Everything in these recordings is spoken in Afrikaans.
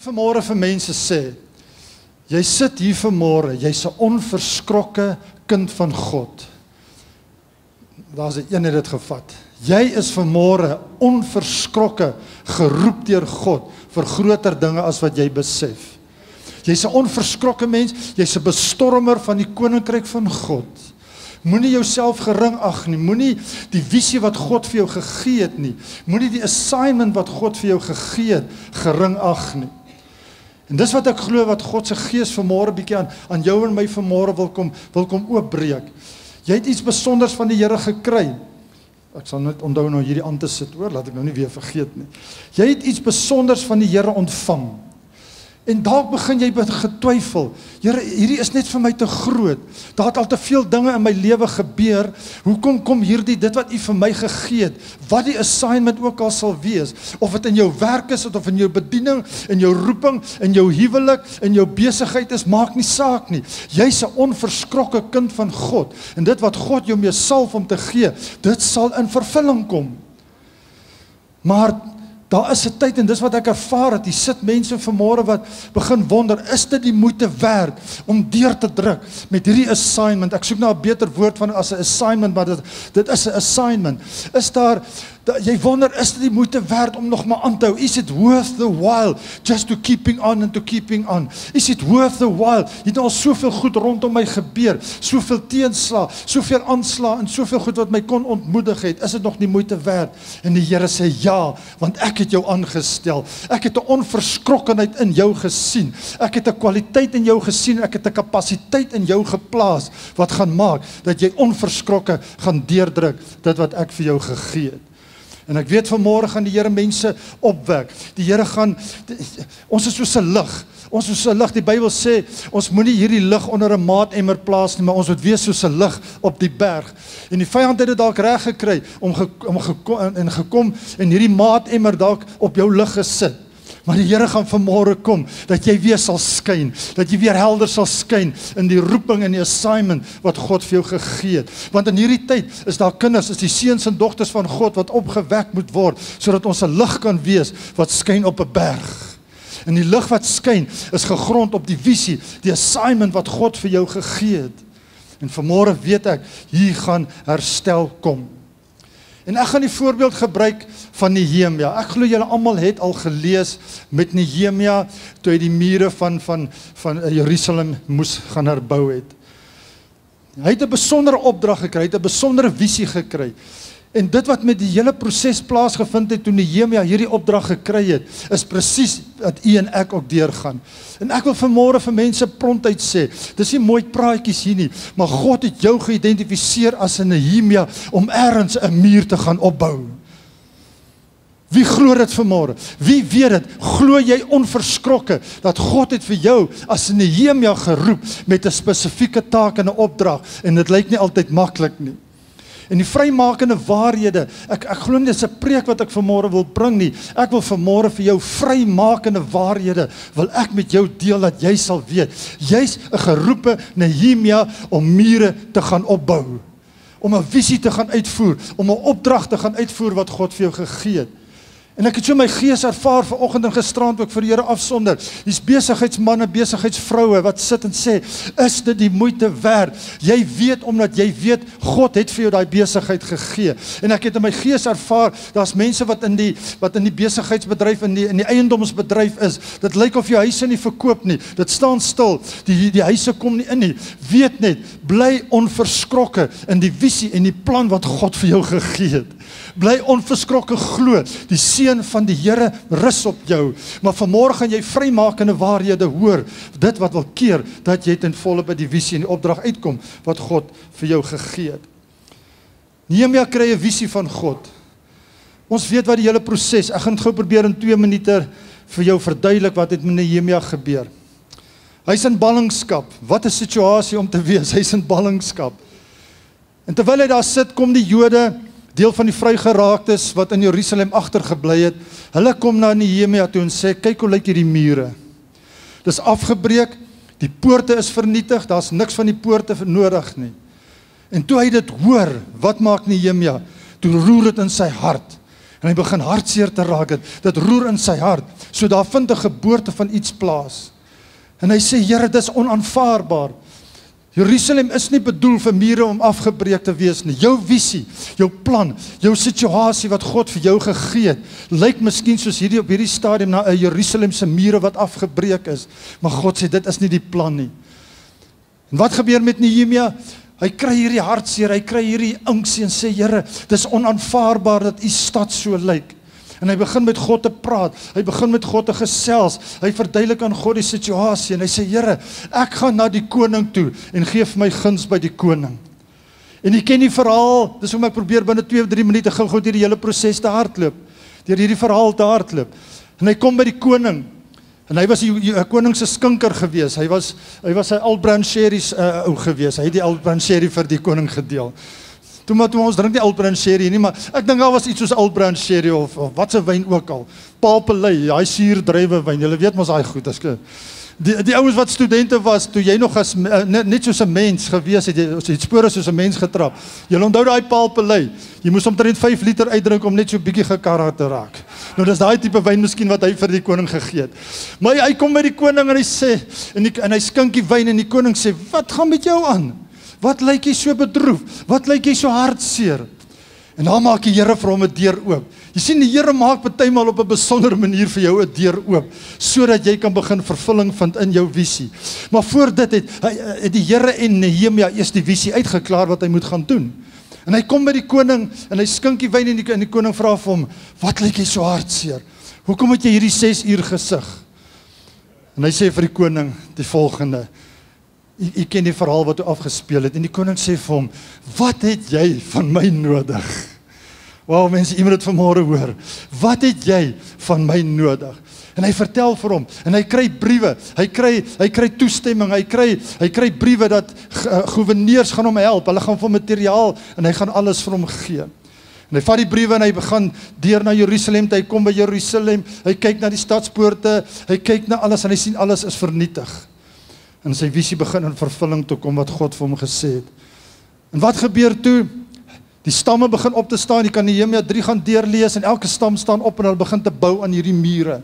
vanmôre vir mense sê, jy sit hier vanmôre, jy's 'n onverskrokke kind van God. Daar's 'n het dit gevat. Jy is vanmôre onverskrokke geroep deur God vir groter dinge as wat jy besef. Jy's 'n onverskrokke mens, jy's 'n bestormer van die koninkryk van God. Moenie jouself gering ag nie, moenie die visie wat God vir jou gegee het nie, moenie die assignment wat God vir jou gegee het, gering ag nie. En dis wat ek glo wat God se gees vanmôre bietjie aan jou en my vanmôre wil kom oopbreek. Jy het iets besonders van die Here gekry. Ek sal net onthou nou hierdie aan te sit, hoor, laat ek nou nie weer vergeet nie. Jy het iets besonders van die Here ontvang. En dalk begin jy getwyfel. Here, hierdie is net vir my te groot. Daar het al te veel dinge in my lewe gebeur. Hoekom kom hierdie dit wat U vir my gegee het? Wat die assignment ook al sal wees, of dit in jou werk is of in jou bediening, in jou roeping, in jou huwelik, in jou besigheid is, maak nie saak nie. Jy's 'n onverskrokke kind van God. En dit wat God jou mee salf om te gee, dit sal in vervulling kom. Maar daar is 'n tyd, en dis wat ek ervaar het, hier sit mense vanmôre wat begin wonder, is dit die moeite werd om deur te druk met hierdie assignment? Ek soek nou 'n beter woord van as 'n assignment, maar dit is 'n assignment. Is daar, jy wonder, is dit die moeite werd om nog maar aan te hou? Is it worth the while just to keeping on and to keeping on? Is it worth the while? Jy het al soveel goed rondom my gebeur, soveel teenslae, soveel aanslae en soveel goed wat my kon ontmoedig het. Is dit nog nie moeite werd? En die Here sê ja, want ek het jou aangestel. Ek het 'n onverskrokkenheid in jou gesien. Ek het 'n kwaliteit in jou gesien. Ek het 'n kapasiteit in jou geplaas wat gaan maak dat jy onverskrokke gaan deurdruk dit wat ek vir jou gegee het. En ek weet vanmôre gaan die Here mense opwek. Die Here gaan, ons is soos 'n lig. Ons is soos 'n lig. Die Bybel sê, ons moenie hierdie lig onder 'n maatemmer plaas nie, maar ons moet wees soos 'n lig op die berg. En die vyand het dit dalk reg gekry om gekom en hierdie maatemmer dalk op jou lig gesit. Maar die Here gaan vanmôre kom, dat jy weer sal skyn, dat jy weer helder sal skyn in die roeping en die assignment wat God vir jou gegee het. Want in hierdie tyd is daar kinders, is die seuns en dogters van God wat opgewek moet word, sodat ons 'n lig kan wees wat skyn op 'n berg. En die lig wat skyn is gegrond op die visie, die assignment wat God vir jou gegee het. En vanmôre weet ek, hier gaan herstel kom. En ek gaan die voorbeeld gebruik van Nehemia. Ek glo julle almal het al gelees met Nehemia toe hy die mure van Jerusalem moes gaan herbou het. Hy het 'n besondere opdrag gekry, hy het 'n besondere visie gekry. En dit wat met die hele proses plaasgevind het toe Nehemia hierdie opdrag gekry het, is presies wat u en ek ook deurgaan. En ek wil vanmôre vir mense prontuit sê, dis nie mooi praatjies hier nie, maar God het jou geïdentifiseer as 'n Nehemia om ergens 'n muur te gaan opbou. Wie glo dit vanmôre? Wie weet dit? Glo jy onverskrokke dat God het vir jou as 'n Nehemia geroep met 'n spesifieke taak en 'n opdrag, en dit lyk nie altyd maklik nie. En die vrymakende waarhede, ek glo nie dis 'n preek wat ek vanmôre wil bring nie. Ek wil vanmôre vir jou vrymakende waarhede wil ek met jou deel, dat jy sal weet, jy's 'n geroepe Nehemia om mure te gaan opbou, om 'n visie te gaan uitvoer, om 'n opdrag te gaan uitvoer wat God vir jou gegee het. En ek het so my gees ervaar vanoggend en gisterand ook vir die Here afsonder. Hier's besigheidsmanne, besigheidsvroue wat sit en sê, is dit die moeite werd? Jy weet, omdat jy weet, God het vir jou daai besigheid gegee. En ek het in my gees ervaar, daar's mense wat in die besigheidsbedryf, in die eiendomsbedryf is. Dit lyk of jy huise nie verkoop nie. Dit staan stil. Die huise kom nie in nie. Weet net, bly onverskrokke in die visie en die plan wat God vir jou gegee het. Bly onverskrokke glo. Die seën van die Here rus op jou. Maar vanmôre gaan jy vrymakende waarhede hoor. Dit wat wil keer dat jy ten volle by die visie en die opdrag uitkom wat God vir jou gegee het. Nehemia kry 'n visie van God. Ons weet wat die hele proses. Ek gaan dit gou probeer in 2 minute vir jou verduidelik wat het met Nehemia gebeur. Hy's in ballingskap. Wat 'n situasie om te wees. Hy's in ballingskap. En terwyl hy daar sit, kom die Jode, deel van die vrygeraaktes wat in Jerusalem agtergebly het, hulle kom na Nehemia toe en sê, kyk hoe lyk hierdie mure. Dis afgebreek, die poorte is vernietig, daar's niks van die poorte nodig nie. En toe hy dit hoor, wat maak Nehemia? Toe roer dit in sy hart. En hy begin hartseer te raak, dit roer in sy hart. So daar vind 'n geboorte van iets plaas. En hy sê, Here, dis onaanvaarbaar. Jerusalem is nie bedoel vir mure om afgebreek te wees nie. Jou visie, jou plan, jou situasie wat God vir jou gegee het, lyk miskien soos hierdie op hierdie stadium na 'n Jerusalemse mure wat afgebreek is. Maar God sê, dit is nie die plan nie. En wat gebeur met Nehemia? Hy kry hierdie hartseer, hy kry hierdie angstie en sê, Here, dis onaanvaarbaar dat u stad so lyk. En hy begin met God te praat, hy begin met God te gesels, hy verduidelik aan God die situasie, en hy sê, Here, ek gaan na die koning toe, en geef my guns by die koning. En jy ken die verhaal, dis hoe ek probeer binne 2 of 3 minute gou deur die hele proses te hardloop, deur hierdie verhaal te hardloop. En hy kom by die koning, en hy was die koning se skinker gewees, hy was 'n Old Sherry ou gewees, hy het die Old Sherry vir die koning gedeel. Toe ons drink die Old Sherry nie, maar ek dink daar was iets soos Old Sherry of wat se wyn ook al. Paapelei, hy suurdruiwe wyn. Julle weet mos daai goed, as die ouens wat studente was, toe jy nog as net soos 'n mens gewees het, jy het spore soos 'n mens getrap. Julle onthou daai paapelei. Jy moes omtrent 5 liter uitdrink om net so bietjie gekarra te raak. Nou dis daai tipe wyn miskien wat hy vir die koning gegee het. Maar hy kom by die koning en hy sê en hy skink die wyn en die koning sê, "Wat gaan met jou aan? Wat lyk jy so bedroef? Wat lyk jy so hartseer?" En dan maak die Here vir hom 'n deur oop. Jy sien, die Here maak partymal op 'n besondere manier vir jou 'n deur oop, sodat jy kan begin vervulling vind in jou visie. Maar voor dit het die Here en Nehemia eers die visie uitgeklaar wat hy moet gaan doen. En hy kom by die koning en hy skink die wyn en die koning vra vir hom, "Wat lyk jy so hartseer? Hoekom het jy hierdie 6 uur gesig?" En hy sê vir die koning die volgende. Jy ken die verhaal wat hy afgespeel het, en die koning sê vir hom, "Wat het jy van my nodig?" Wow, mense, jy moet dit vanmôre hoor. Wat het jy van my nodig? En hy vertel vir hom, en hy kry briewe, hy kry toestemming, hy kry briewe dat gouverneurs gaan hom help, hulle gaan vir hom materiaal, en hy gaan alles vir hom gee. En hy vat die briewe en hy begin deur na Jerusalem, hy kom by Jerusalem, hy kyk na die stadspoorte, hy kyk na alles, en hy sien alles is vernietig. En sy visie begin in vervulling te kom wat God vir hom gesê het. En wat gebeur toe? Die stamme begin op te staan, jy kan Nehemia 3 gaan deurlees, en elke stam staan op en hulle begin te bou aan hierdie mure.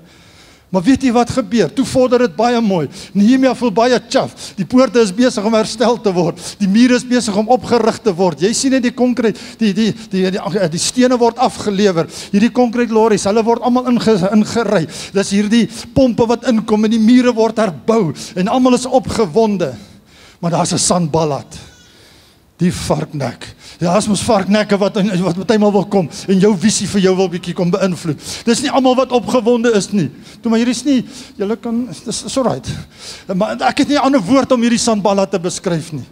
Maar weet jy wat gebeur? Toe vorder dit baie mooi. Nehemia voel baie chaff. Die poorte is besig om herstel te word. Die mure is besig om opgerig te word. Jy sien net die konkreet, die stene word afgelewer. Hierdie konkreet lorries, hulle word almal ingery. Dis hierdie pompe wat inkom en die mure word herbou en almal is opgewonde. Maar daar's 'n Sanballat. Die varknek. Ja, as mos varknekke wat partymal wil kom en jou visie vir jou wil bietjie kom beïnvloed. Dis nie almal wat opgewonde is nie. Toe maar hier is nie, julle kan, dis alright. Maar ek het nie 'n ander woord om hierdie Sanballat te beskryf nie.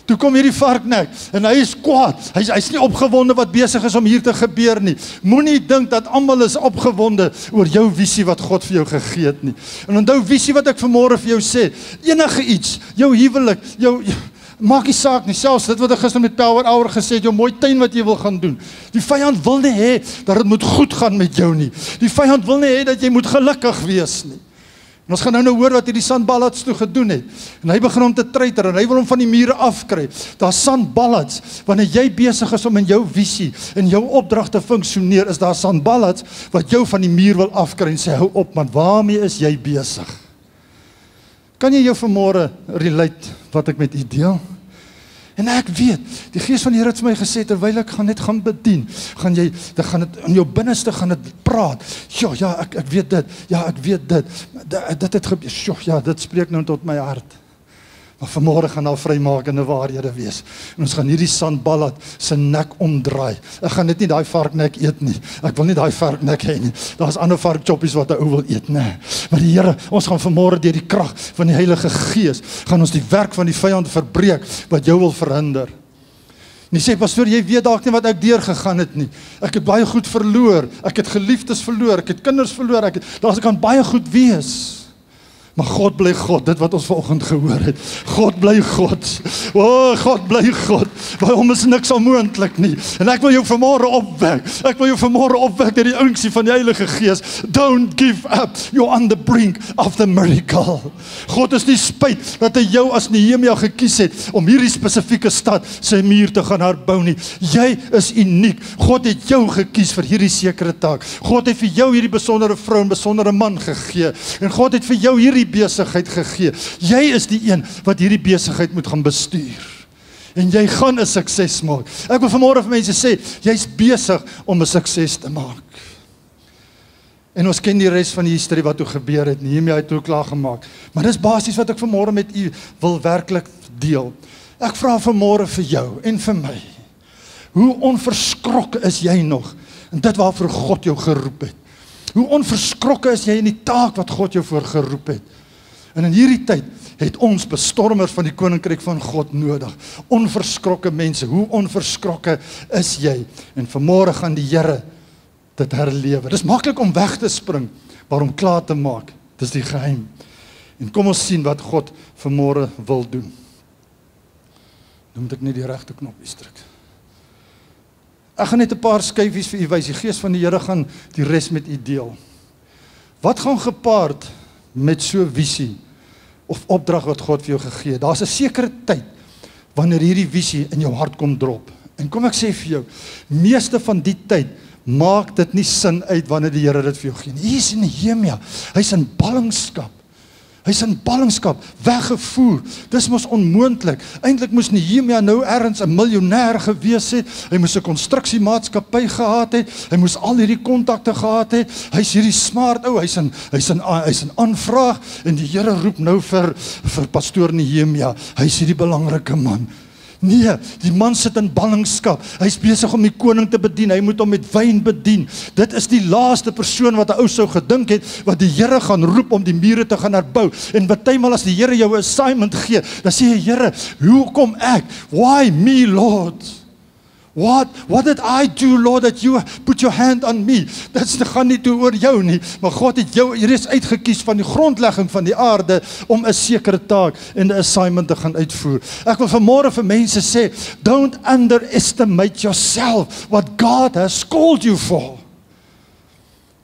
Toe kom hierdie varknek en hy is kwaad. Hy's nie opgewonde wat besig is om hier te gebeur nie. Moenie dink dat almal is opgewonde oor jou visie wat God vir jou gegee het nie. En onthou visie wat ek vanmôre vir jou sê, enige iets, jou huwelik, maak nie saak nie, selfs dit wat ek gister met Power Hour gesê het, jou mooi tuin wat jy wil gaan doen. Die vyand wil nie hê dat dit moet goed gaan met jou nie. Die vyand wil nie hê dat jy moet gelukkig wees nie. En ons gaan nou hoor wat hierdie Sanballats toe gedoen het. En hy begin om te treiter en hy wil hom van die mure afkry. Daar's Sanballats, wanneer jy besig is om in jou visie, in jou opdrag te funksioneer, is daar Sanballats wat jou van die muur wil afkry en sê, hou op man, waarmee is jy besig? Kan jy jou vanmôre relate wat ek met u deel? En ek weet, die Gees van die Here het vir my gesê, terwyl ek gaan net gaan bedien, gaan dit in jou binneste gaan dit praat. Ja, ek weet dit. Ja, ek weet dit. Dit het gebeur. Ja, dit spreek nou tot my hart. Maar vanmôre gaan daar vrymakende waarhede wees. En ons gaan hierdie Sanballat se nek omdraai. Ek gaan net nie daai varknek eet nie. Ek wil nie daai varknek hê nie. Daar's ander varkchoppies wat 'n ou wil eet, nee. Maar die Here, ons gaan vanmôre deur die krag van die Heilige Gees, gaan ons die werk van die vyand verbreek wat jou wil verhinder. En jy sê, pastoor, jy weet dalk nie wat ek deurgegaan het nie. Ek het baie goed verloor. Ek het geliefdes verloor. Ek het kinders verloor. Daar kan baie goed wees. Maar God bly God, dit wat ons vanoggend gehoor het. God bly God. O, God bly God. By hom is niks onmoontlik nie. En ek wil jou vanmôre opwek. Ek wil jou vanmôre opwek deur die unksie van die Heilige Gees. Don't give up. You're on the brink of the miracle. God is nie spyt dat hy jou as Nehemia gekies het om hierdie spesifieke stad sy muur te gaan herbou nie. Jy is uniek. God het jou gekies vir hierdie sekere taak. God het vir jou hierdie besondere vrou en besondere man gegee. En God het vir jou hierdie besigheid gegee. Jy is die een wat hierdie besigheid moet gaan bestuur. En jy gaan 'n sukses maak. Ek wil vanmôre vir mense sê, jy's besig om 'n sukses te maak. En ons ken die res van die historie wat toe gebeur het. Nehemia het toe klaar gemaak. Maar dis basies wat ek vanmôre met u wil werklik deel. Ek vra vanmôre vir jou en vir my. Hoe onverskrokke is jy nog in dit waarvoor God jou geroep het? Hoe onverskrokke is jy in die taak wat God jou voor geroep het? En in hierdie tyd het ons bestormers van die koninkryk van God nodig. Onverskrokke mense, hoe onverskrokke is jy? En vanmôre gaan die Here dit herlewe. Dis maklik om weg te spring, maar om klaar te maak, dis die geheim. En kom ons sien wat God vanmôre wil doen. Nou moet ek net die regte knoppies druk. Ek gaan net 'n paar skyfies vir u wys. Die Gees van die Here gaan die res met u deel. Wat gaan gepaard met so 'n visie of opdrag wat God vir jou gegee het? Daar's 'n sekere tyd wanneer hierdie visie in jou hart kom drop. En kom ek sê vir jou, meeste van die tyd maak dit nie sin uit wanneer die Here dit vir jou gee nie. Hier is Nehemia, hy's in ballingskap. Hy's in ballingskap, weggevoer. Dis mos onmoontlik. Eintlik moes Nehemia nou ergens 'n miljonair gewees het. Hy moes 'n konstruksiemaatskappy gehad het. Hy moes al hierdie kontakte gehad het. Hy's hierdie smart ou. Hy's in aanvraag en die Here roep nou vir pastoor Nehemia. Hy's hierdie belangrike man. Nee, die man sit in ballingskap. Hy's besig om die koning te bedien. Hy moet hom met wyn bedien. Dit is die laaste persoon wat 'n ou sou gedink het wat die Here gaan roep om die mure te gaan herbou. En partymal as die Here jou 'n assignment gee, dan sê jy, Here, hoekom ek? Why me, Lord? What did I do, Lord, that you put your hand on me? Dit gaan nie toe oor jou nie, maar God het jou reeds uitgekies van die grondlegging van die aarde om 'n sekere taak en 'n assignment te gaan uitvoer. Ek wil vanmôre vir mense sê, don't underestimate yourself, what God has called you for.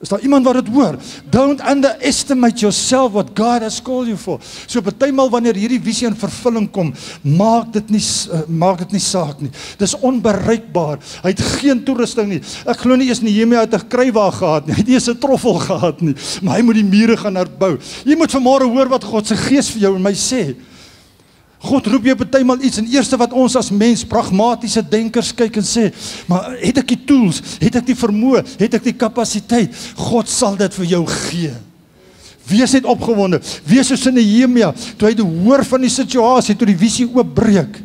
Is daar iemand wat dit hoor? Don't underestimate yourself what God has called you for. So partymal wanneer hierdie visie in vervulling kom, maak dit nie saak nie. Dis onbereikbaar. Hy het geen toerusting nie. Ek glo nie eers Nehemia het 'n krywa gehad nie. Hy het nie eens 'n troffel gehad nie. Maar hy moet die mure gaan herbou. Jy moet vanmôre hoor wat God se Gees vir jou en my sê. God roep jou partymal iets en eerste wat ons as mens, pragmatiese denkers kyk en sê, maar het ek die tools, het ek die vermoë, het ek die kapasiteit? God sal dit vir jou gee. Wees net opgewonde, wees soos in Nehemia, toe hy hoor van die situasie, toe die visie oopbreek.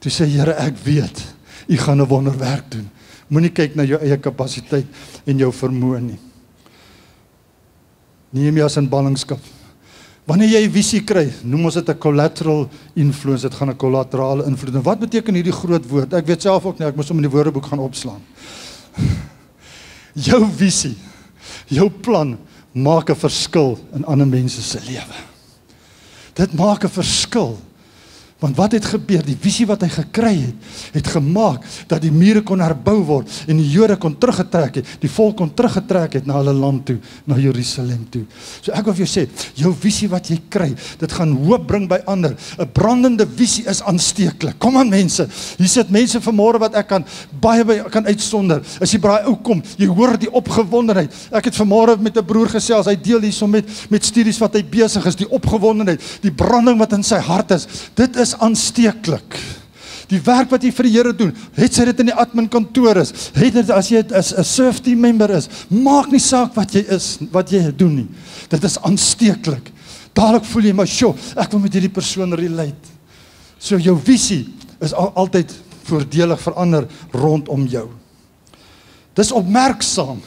Toe sê Here, ek weet, u gaan 'n wonderwerk doen. Moenie kyk na jou eie kapasiteit en jou vermoë nie. Nehemia is in ballingskap. Wanneer jy 'n visie kry, noem ons dit 'n collateral influence, dit gaan 'n kollaterale invloed. En wat beteken hierdie groot woord? Ek weet self ook nie, ek moes hom in die woordeboek gaan opslaan. Jou visie, jou plan maak 'n verskil in ander mense se lewe. Dit maak 'n verskil. Want wat het gebeur? Die visie wat hy gekry het, het gemaak dat die mure kon herbou word en die Jode kon teruggetrek het, die volk kon teruggetrek het na hulle land toe, na Jerusalem toe. So ek wil vir jou sê, jou visie wat jy kry, dit gaan hoop bring by ander. 'n Brandende visie is aansteeklik. Kom aan mense, hier sit mense vanmôre wat ek baie kan uitsonder. As jy braai ou kom, jy hoor die opgewondenheid. Ek het vanmôre met 'n broer gesels, hy deel hierso met studies wat hy besig is, die opgewondenheid, die branding wat in sy hart is. Dit is aansteeklik. Die werk wat jy vir die Here doen, het sy dit in die admin kantoor is, het dit as jy 'n surf team member is, maak nie saak wat jy is, wat jy doen nie. Dit is aansteeklik. Dadelik voel jy maar, "Sjoe, ek wil met hierdie persoon relate." So jou visie is altyd voordelig vir ander rondom jou. Dis opmerksaam.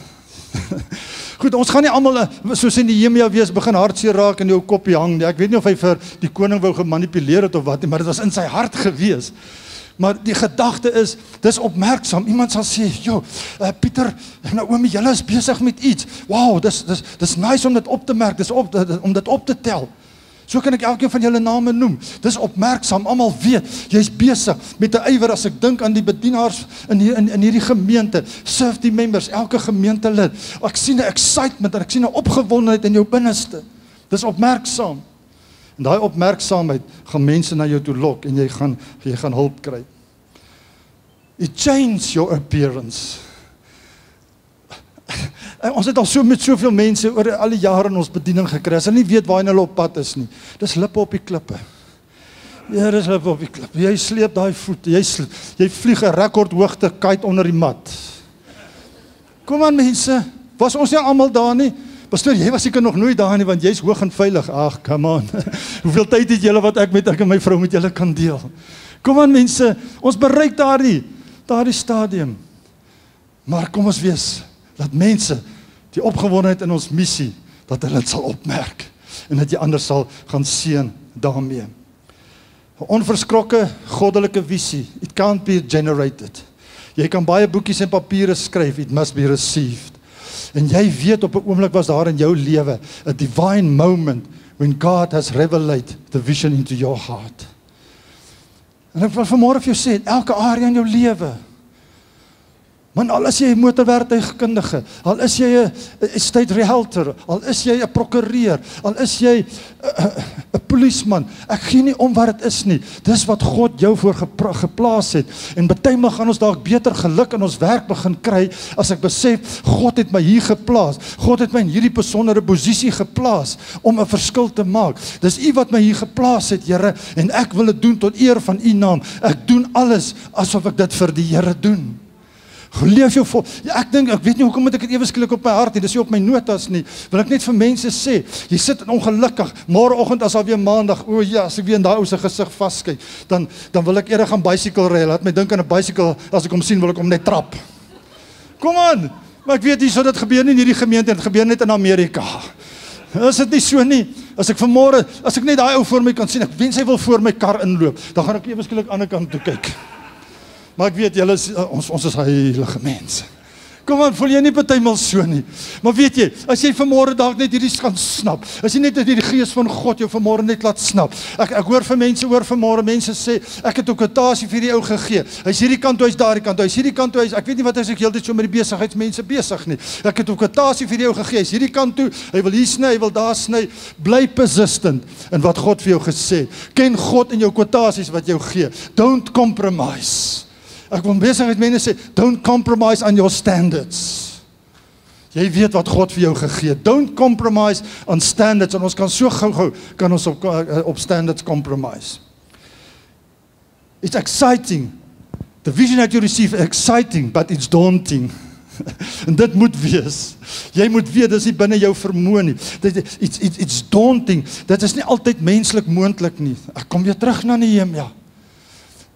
Goed, ons gaan nie almal soos in Nehemia wees, begin hartseer raak en jou koppie hang nie. Ek weet nie of hy vir die koning wou gemanipuleer het of wat nie, maar dit was in sy hart gewees. Maar die gedagte is, dis opmerksaam. Iemand sal sê, Pieter, Naomi, julle is besig met iets. Wow, dis nice om dit op te merk, om dit op te tel. So kan ek elkeen van julle name noem. Dis opmerksaam, almal weet, jy's besig met 'n ywer. As ek dink aan die bedienaars in hierdie gemeente, serve die members, elke gemeentelid. Ek sien 'n excitement en ek sien 'n opgewondenheid in jou binneste. Dis opmerksaam. En daai opmerksaamheid gaan mense na jou toe lok en jy gaan hulp kry. It changes your appearance. Ons het al met soveel mense oor al die jare in ons bediening gekry. As hulle nie weet waar hulle op pad is nie. Dis lippe op die klippe. Ja, dis lippe op die klippe. Jy sleep daai voet. Jy vlieg 'n rekordhoogte kite onder die mat. Kom aan mense, was ons nie almal daar nie? Pastoor, jy was seker nog nooit daar nie, want jy's hoog en veilig. Ag, come on. Hoeveel tyd het julle wat ek en my vrou met julle kan deel? Kom aan mense, ons bereik daardie stadium. Maar kom ons wees, dat mense, die opgewondenheid in ons missie, dat hulle dit sal opmerk, en dat jy anders sal gaan seën daarmee. 'n Onverskrokke, goddelike visie, it can't be generated. Jy kan baie boekies en papiere skryf, it must be received. En jy weet op 'n oomblik was daar in jou lewe, a divine moment, when God has revealed the vision into your heart. En ek wil vanmôre vir jou sê, elke area in jou lewe, man, al is jy 'n motorwerktuigkundige, al is jy 'n estate realtor, al is jy 'n prokureur, al is jy 'n polisieman, ek gee nie om wat dit is nie. Dis wat God jou voor geplaas het. En partymal gaan ons dalk beter geluk in ons werk begin kry as ek besef God het my hier geplaas. God het my in hierdie besondere posisie geplaas om 'n verskil te maak. Dis U wat my hier geplaas het, Here, en ek wil dit doen tot eer van U naam. Ek doen alles asof ek dit vir die Here doen. Leef jou vol. Ja, ek weet nie hoekom moet ek dit ewe skielik op my hart nie, dis nie op my notas nie. Wil ek net vir mense sê, jy sit ongelukkig, môreoggend as alweer maandag, as ek weer in daai ou se gesig vaskyk, dan wil ek eerder gaan bicycle ry. Laat my dink aan 'n bicycle, as ek hom sien wil ek hom net trap. Kom aan, maar ek weet nie so dit gebeur nie in hierdie gemeente, dit gebeur net in Amerika. Is dit nie so nie? As ek vanmôre, as ek net daai ou voor my kan sien, ek wens hy wil voor my kar inloop, dan gaan ek ewe skielik aan die ander kant toe kyk. Maar ek weet, julle is, ons is heilige mense. Kom aan, voel jy nie partymal so nie. Maar weet jy, as jy vanmôre dalk net hierdie kan snap, as jy net die gees van God jou vanmôre net laat snap. Ek hoor vir mense vanmôre, mense sê, ek het 'n kwotasie vir die ou gegee. Hy's hierdie kant toe, hy's daardie kant toe, hy's hierdie kant toe, ek weet nie wat as ek heeltyd so met die besigheidsmense besig nie. Ek het 'n kwotasie vir die ou gegee, hy's hierdie kant toe, hy wil hier sny, hy wil daar sny. Bly persistent in wat God vir jou gesê het. Ken God in jou kwotasies wat jou gee. Don't compromise. Ek wil besigheidsmense sê, don't compromise on your standards. Jy weet wat God vir jou gegee het. Don't compromise on standards, en ons kan so gou kan ons op standards compromise. It's exciting. The vision that you receive is exciting, but it's daunting. En dit moet wees. Jy moet weet, dis nie binne jou vermoë nie. It's daunting. Dit is nie altyd menslik moontlik nie. Ek kom weer terug na Nehemia.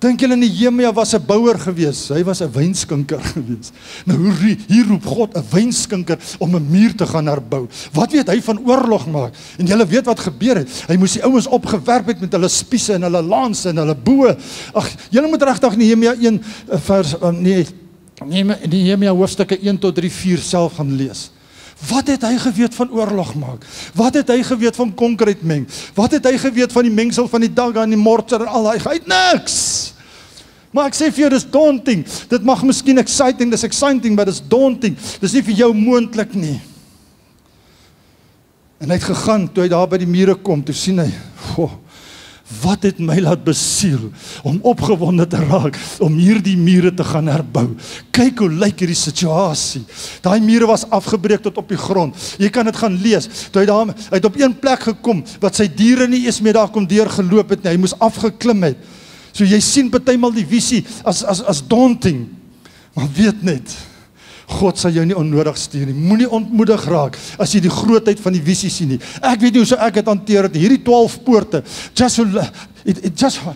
Dink julle Nehemia was 'n bouer gewees, hy was 'n wynskinker gewees. Nou hier roep God 'n wynskinker om 'n muur te gaan herbou. Wat weet hy van oorlog maak? En julle weet wat gebeur het. Hy moes die ouens opgewerp het met hulle spiese en hulle lanse en hulle boë. Ag, julle moet regtig Nehemia 1 vers Nehemia hoofstukke 1 tot 3, 4 self gaan lees. Wat het hy geweet van oorlog maak? Wat het hy geweet van konkrete meng? Wat het hy geweet van die mengsel van die daga en die mortar en al daai? Hy het niks. Maar ek sê vir jou, dis daunting. Dit mag miskien exciting, dis exciting, maar dis daunting. Dis nie vir jou moontlik nie. En hy het gegaan, toe hy daar by die mure kom, toe sien hy, wat het my laat besiel om opgewonde te raak, om hierdie mure te gaan herbou. Kyk hoe lyk hierdie situasie. Daai mure was afgebreek tot op die grond. Jy kan dit gaan lees. Toe hy het op een plek gekom, wat sy diere nie eens meer daar kom deurgeloop het nie. Hy moes afgeklim het. So jy sien partymal die visie as daunting. Maar weet net, God sal jou nie onnodig stuur nie. Moenie ontmoedig raak as jy die grootheid van die visie sien nie. Ek weet nie hoe so ek het hanteer het. Hierdie 12 poorte, just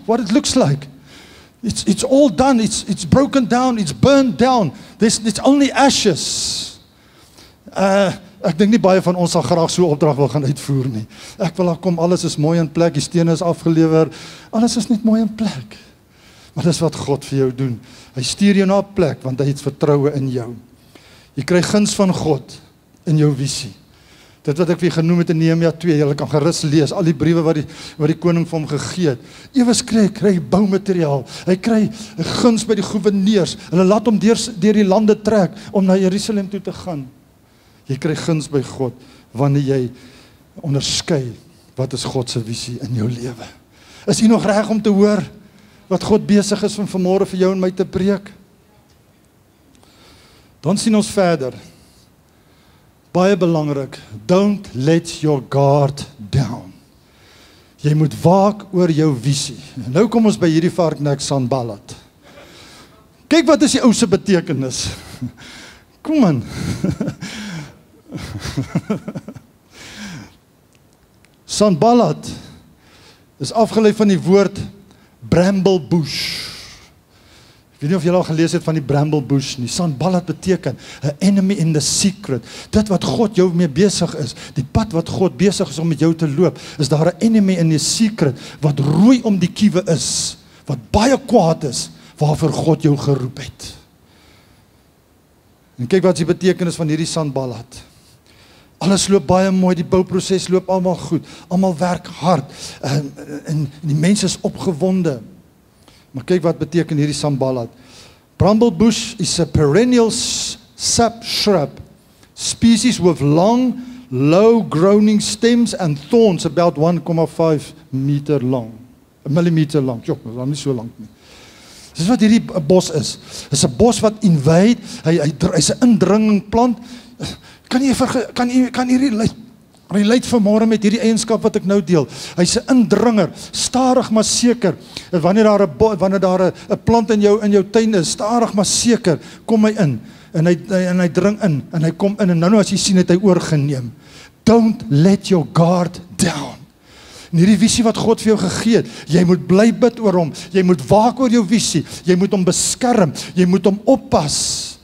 what it looks like. It's all done. It's broken down. It's burned down. It's only ashes. Ek dink nie baie van ons sal graag so 'n opdrag wil gaan uitvoer nie. Ek wil daar kom, alles is mooi in plek, die stene is afgelewer, alles is net mooi in plek. Maar dis wat God vir jou doen. Hy stuur jou na 'n plek, want hy het vertroue in jou. Jy kry guns van God in jou visie. Dit wat ek vir genoem het in Nehemia 2, jy kan gerus lees, al die briewe wat die koning vir hom gegee het. Ewes kry hy boumateriaal, hy kry 'n guns by die goewerneurs, hulle laat hom deur die lande trek, om na Jerusalem toe te gaan. Jy kry guns by God, wanneer jy onderskei, wat is God se visie in jou lewe. Is jy nog reg om te hoor, wat God besig is om vanmôre vir jou en my te breek? Dan sien ons verder. Baie belangrik, don't let your guard down. Jy moet waak oor jou visie. En nou kom ons by hierdie varknek Sanballat. Kyk wat is die ou se betekenis. Kom aan. Sanballat is afgelei van die woord bramble bush. Ek weet nie of julle al gelees het van die bramble bush nie. Sanballat beteken an enemy in the secret. Dit wat God jou mee besig is, die pad wat God besig is om met jou te loop, is daar 'n enemy in the secret wat rooi om die kiewe is, wat baie kwaad is, waarvoor God jou geroep het. En kyk wat is die betekenis van hierdie Sanballat. Alles loop baie mooi, die bouproses loop almal goed, almal werk hard, en die mense is opgewonde. Maar kyk wat beteken hierdie Sanballat. Bramble bush is a perennial sap shrub, species with long, low-growing stems and thorns about 1,5 meter long. 'n millimeter lang, jok, dat is nie so lank nie. Dis wat hierdie bos is. Dis 'n bos wat invade, hy's 'n indringing plant. Kan hierdie relate vanmôre met hierdie eienskap wat ek nou deel. Hy's 'n indringer, stadig maar seker. Wanneer daar 'n plant in jou tuin is, stadig maar seker, kom hy in en hy dring in en hy kom in en nou as jy sien het hy oorgeneem. Don't let your guard down. En hierdie visie wat God vir jou gegee het, jy moet bly bid oor hom. Jy moet waak oor jou visie. Jy moet hom beskerm. Jy moet hom oppas.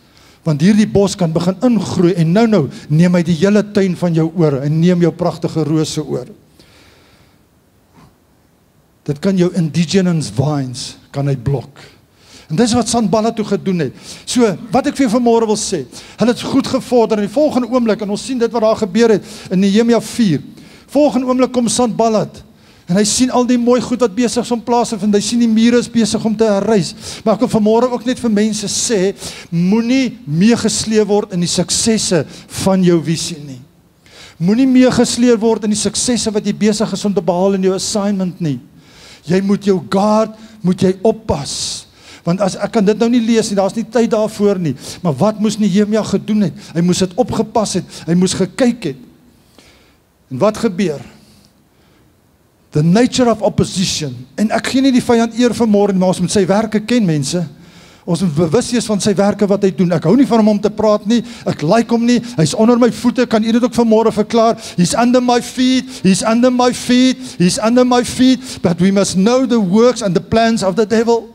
Want hierdie bos kan begin ingroei en nou neem hy die hele tuin van jou oor en neem jou pragtige rose oor. Dit kan jou indigenous vines, kan hy blok. En dis wat Sanballat toe gedoen het. So, wat ek vir vanmôre wil sê, hulle het goed gevorder in die volgende oomblik, en ons sien dit wat daar gebeur het in Nehemia 4. Volgende oomblik kom Sanballat, en hy sien al die mooi goed wat besig is om plaas te vind, hy sien die mure is besig om te herrys. Maar ek wil vanmôre ook net vir mense sê, moenie meegesleep word in die suksesse van jou visie nie. Moenie meegesleep word in die suksesse wat jy besig is om te behaal in jou assignment nie. Jy moet jou guard, moet jy oppas. Want as ek kan dit nou nie lees nie, daar's nie tyd daarvoor nie. Maar wat moes Nehemia gedoen het? Hy moes dit opgepas het, hy moes gekyk het. En wat gebeur? The nature of opposition. En ek gee nie die vyand eer vanmôre nie, maar ons moet sy werke ken, mense. Ons moet bewus wees van sy werke wat hy doen. Ek hou nie van hom om te praat nie, ek like hom nie, hy's onder my voete, kan u dit ook vanmôre verklaar? He's under my feet, he's under my feet, he's under my feet, but we must know the works and the plans of the devil.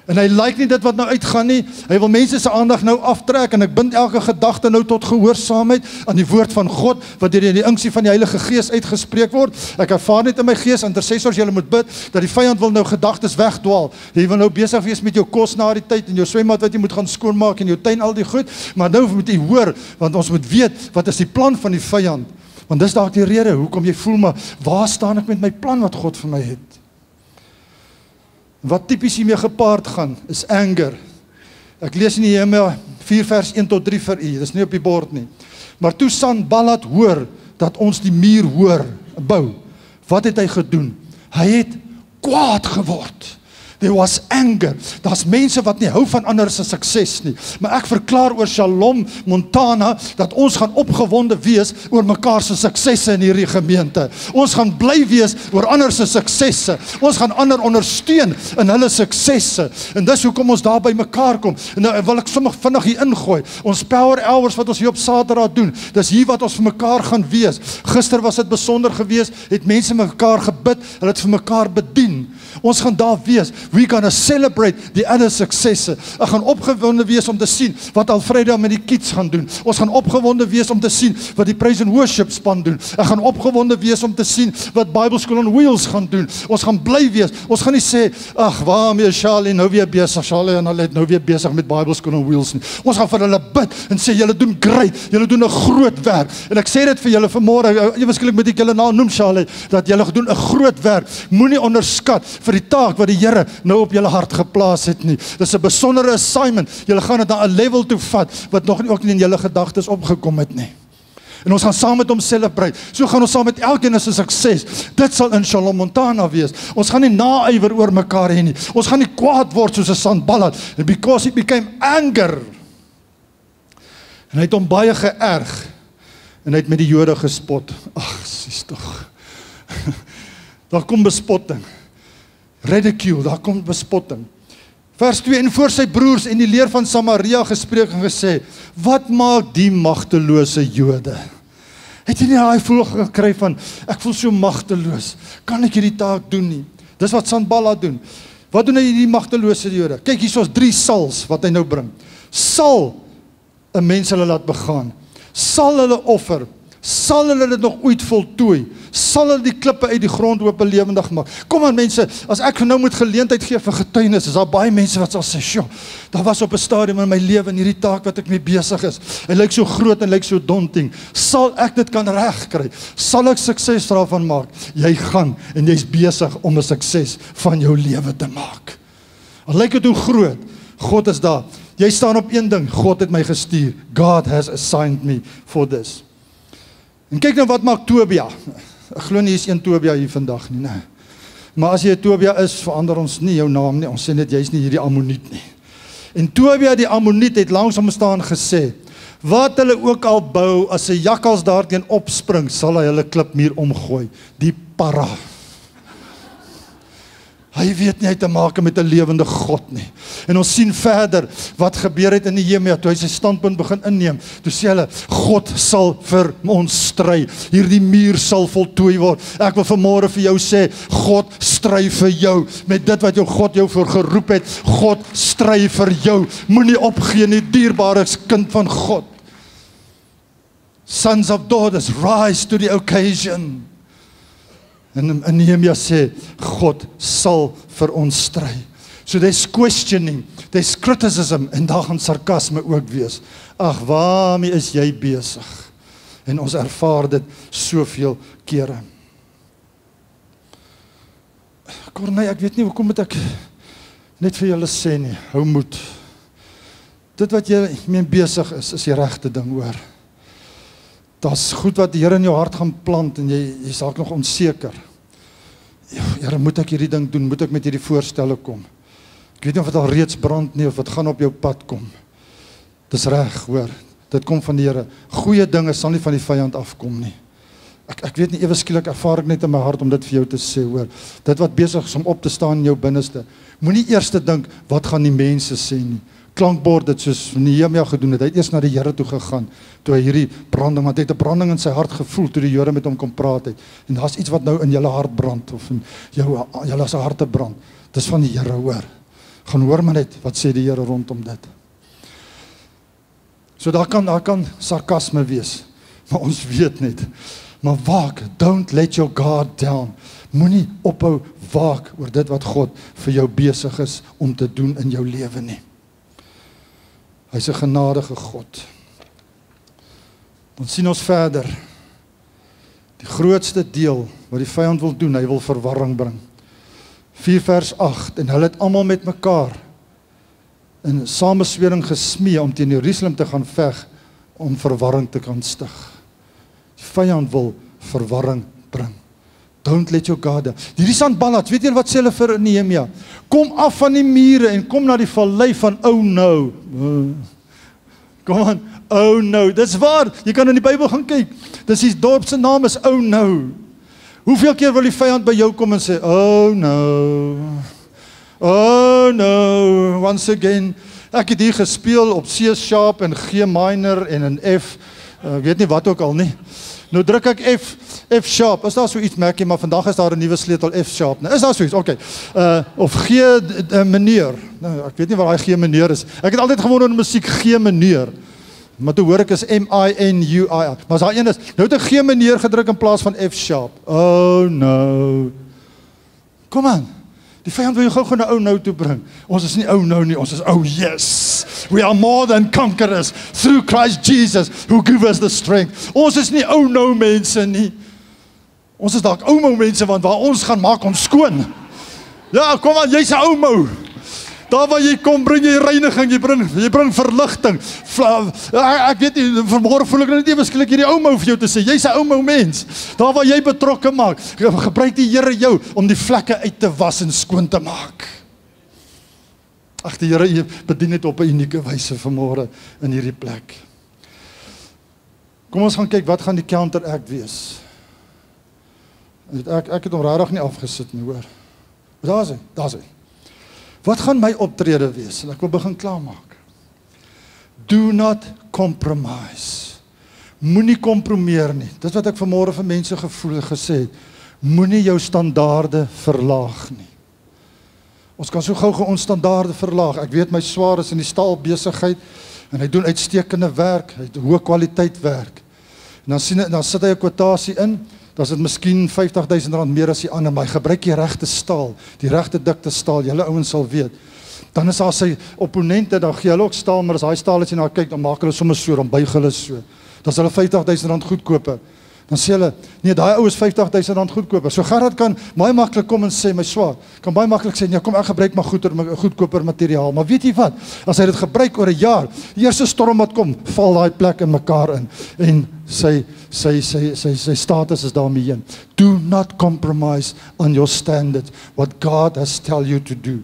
En hy like nie dit wat nou uitgaan nie, hy wil mense se aandag nou aftrek, en ek bind elke gedagte nou tot gehoorsaamheid aan die woord van God, wat deur die unksie van die Heilige Gees uitgespreek word. Ek ervaar net in my gees, intercessors, julle moet bid, dat die vyand wil nou gedagtes wegdwaal. Jy wil nou besig wees met jou kos na die tyd, en jou swembad wat jy moet gaan skoonmaak, en jou tuin al die goed, maar nou moet jy hoor, want ons moet weet, wat is die plan van die vyand, want dis dalk die rede, hoekom jy voel, maar waar staan ek met my plan wat God vir my het? Wat typies hiermee gepaard gaan, is anger. Ek lees in Nehemia 4 vers 1 tot 3 vir u, dis nie op die bord nie. Maar toe Sanballat hoor, dat ons die muur bou, wat het hy gedoen? Hy het kwaad geword. There was anger. Daar's mense wat nie hou van ander se sukses nie. Maar ek verklaar oor Shalom, Montana, dat ons gaan opgewonde wees oor mekaar se suksesse in hierdie gemeente. Ons gaan bly wees oor ander se suksesse. Ons gaan ander ondersteun in hulle suksesse. En dis hoekom ons daar by mekaar kom. En nou wil ek sommer vinnig hier ingooi. Ons power hours wat ons hier op Saterdag doen, dis hier wat ons vir mekaar gaan wees. Gister was dit besonder geweest, het mense mekaar gebid, hulle het vir mekaar bedien. Ons gaan daar wees. We're gonna celebrate die ander suksesse. Ek gaan opgewonde wees om te sien wat Alfreda met die kids gaan doen. Ons gaan opgewonde wees om te sien wat die praise and worship span doen. Ek gaan opgewonde wees om te sien wat Bible School on Wheels gaan doen. Ons gaan bly wees. Ons gaan nie sê, ag, waarmee is Charlie nou weer besig? Charlie en Alet nou weer besig met Bible School on Wheels nie. Ons gaan vir hulle bid en sê, julle doen great, julle doen 'n groot werk. En ek sê dit vir julle vanmôre, ewesklik moet ek julle nou noem, Charlie, dat julle doen 'n groot werk. Moenie onderskat vir die taak wat die Here nou op julle hart geplaas het nie. Dis 'n besondere assignment. Julle gaan dit na 'n level toe vat wat nog nie ook nie in julle gedagtes opgekom het nie. En ons gaan saam met hom celebrate. So gaan ons saam met elkeen is 'n sukses. Dit sal in Shalom Montana wees. Ons gaan nie naaiwer oor mekaar hê nie. Ons gaan nie kwaad word soos 'n Sanballat. Because it became anger. En hy het hom baie geërg. En hy het met die Jode gespot. Ag, sies tog. Daar kom bespotting. Ridicule, daar kom bespotting. Vers 2, en voor sy broers en die leer van Samaria gespreek en gesê, wat maak die magtelose Jode? Het jy nie daai gevoel gekry van, ek voel so magteloos, kan ek hierdie taak doen nie? Dis wat Sanballat doen. Wat doen hy die magtelose Jode? Kyk, hier is 3 sals wat hy nou bring. Sal 'n mens hulle laat begaan, sal hulle offer, sal hulle dit nog ooit voltooi, sal hulle die klippe uit die grond oop en lewendig maak. Kom aan mense, as ek nou moet geleentheid gee vir getuienis, is daar baie mense wat sal sê, sjoe, daar was op 'n stadium in my lewe in hierdie taak wat ek mee besig is. Hy lyk so groot en lyk so daunting. Sal ek dit kan regkry? Sal ek sukses daarvan maak? Jy gaan en jy's besig om 'n sukses van jou lewe te maak. Al lyk dit hoe groot, God is daar. Jy staan op een ding, God het my gestuur. God has assigned me for this. En kyk nou wat maak Tobia. Ek glo nie is een Tobia hier vandag nie, nee. Maar as jy 'n Tobia is, verander ons nie jou naam nie. Ons sê net jy's nie hierdie Ammoniet nie. En Tobia die Ammoniet het langs hom staan gesê, wat hulle ook al bou, as 'n jakkals daarteen opspring, sal hy hulle klipmuur omgooi. Die para. Hy weet nie hy te maak met 'n lewende God nie. En ons sien verder wat gebeur het in Nehemia, toe hy sy standpunt begin inneem. Toe sê hulle, God sal vir ons stry. Hierdie muur sal voltooi word. Ek wil vanmôre vir jou sê, God stry vir jou. Met dit wat jou God jou voor geroep het, God stry vir jou. Moenie opgee nie, dierbare kind van God. Sons of daughters, rise to the occasion. En Nehemia sê, God sal vir ons stry. So there's questioning, there's criticism, en daar gaan sarkasme ook wees. Ag, waarmee is jy besig? En ons ervaar dit soveel kere. Corneille, ek weet nie, hoekom moet ek net vir julle sê nie, hou moed. Dit wat jy mee besig is die regte ding, hoor. Daar's goed wat die Here in jou hart gaan plant en jy's dalk nog onseker. Here, moet ek hierdie ding doen? Moet ek met hierdie voorstelle kom? Ek weet nie of dit al reeds brand nie of dit gaan op jou pad kom. Dis reg, hoor. Dit kom van die Here. Goeie dinge sal nie van die vyand afkom nie. Ek weet nie, ewe skielik ervaar ek net in my hart om dit vir jou te sê, hoor. Dit wat besig is om op te staan in jou binneste. Moenie eers dink, wat gaan die mense sê nie. Klankbord dit soos Nehemia gedoen het. Hy het eers na die Here toe gegaan, toe hy hierdie branding, want hy het 'n branding in sy hart gevoel, toe die Here met hom kom praat het. En daar's iets wat nou in julle hart brand, of in julle se harte brand. Dis van die Here, hoor. Gaan hoor maar net, wat sê die Here rondom dit. So daar kan sarkasme wees, maar ons weet net, maar waak, don't let your guard down. Moenie ophou waak oor dit wat God vir jou besig is om te doen in jou lewe nie. Hy is 'n genadige God. Dan sien ons verder. Die grootste deel wat die vyand wil doen, hy wil verwarring bring. 4 vers 8, en hulle het almal met mekaar in sameswering gesmee om teen Jerusalem te gaan veg, om verwarring te kan stig. Die vyand wil verwarring bring. Don't let your guard down. Hierdie Sanballat, weet jy wat sê hulle vir Nehemia? Kom af van die mure en kom na die vallei van Oh No. Kom aan, Oh No. Dis waar, jy kan in die Bybel gaan kyk. Dis die dorp se naam is Oh No. Hoeveel keer wil die vyand by jou kom en sê, oh no. Oh no, once again. Ek het hier gespeel op C sharp en G minor en in F, weet nie wat ook al nie. Nou druk ek F sharp. Is daar so iets, Mackie, maar vandag is daar 'n nuwe sleutel F sharp. Nou, is daar so iets? Okay. Of G mineur. Nou, ek weet nie wat daai G mineur is. Ek het altyd gewonder in musiek G mineur. Maar toe hoor ek is M-I-N-U-I-R. Maar as daar een is, nou het ek G mineur gedruk in plaas van F sharp. Oh no. Kom aan. Die vyand wil jou gou na ou nou toe bring. Ons is nie ou nou nie, ons is ou yes. We are more than conquerors through Christ Jesus who give us the strength. Ons is nie ou nou mense nie. Ons is dalk ou mou mense want waar ons gaan maak ons skoon. Ja, kom aan, jy's 'n ou mou. Daar waar jy kom, bring jy reiniging, jy bring verligting. Ek weet nie, vanmôre voel ek net ewe skielik hierdie ou mou vir jou te sê, jy's 'n ou mou mens. Daar waar jy betrokke maak, gebruik die Here jou om die vlekke uit te was en skoon te maak. Ag, die Here bedien dit op 'n unieke wyse vanmôre in hierdie plek. Kom ons gaan kyk, wat gaan die counteract wees? Ek het hom regtig nie afgesit nie, hoor. Daar's hy. Wat gaan my optrede wees? En ek wil begin klaarmaak. Do not compromise. Moenie kompromieer nie. Dis wat ek vanmôre vir mense gesê het. Moenie jou standaarde verlaag nie. Ons kan so gou ons standaarde verlaag. Ek weet my swaar is in die staalbesigheid en hy doen uitstekende werk, hy het hoë kwaliteit werk. En dan sit hy 'n kwotasie in. Dan is dit miskien R50,000 meer as die ander, maar hy gebruik die regte staal, die regte dikte staal, julle ouens sal weet. Dan is daar sy opponente, dan gee hulle ook staal, maar as hy staal as jy na kyk, dan maak hulle sommer so, dan buig hulle so. Dan is hulle R50,000 goedkoper. Dan sê hulle, nee, daai ou is R50,000 goedkoper. So Gerard kan baie maklik kom en sê, my swaar, kan baie maklik sê, nee, kom ek gebruik maar goedkoper materiaal. Maar weet jy wat, as hy dit gebruik oor 'n jaar, die eerste storm wat kom, val daai plek in mekaar in. En sy status is daarmee heen. Do not compromise on your standards, what God has tell you to do.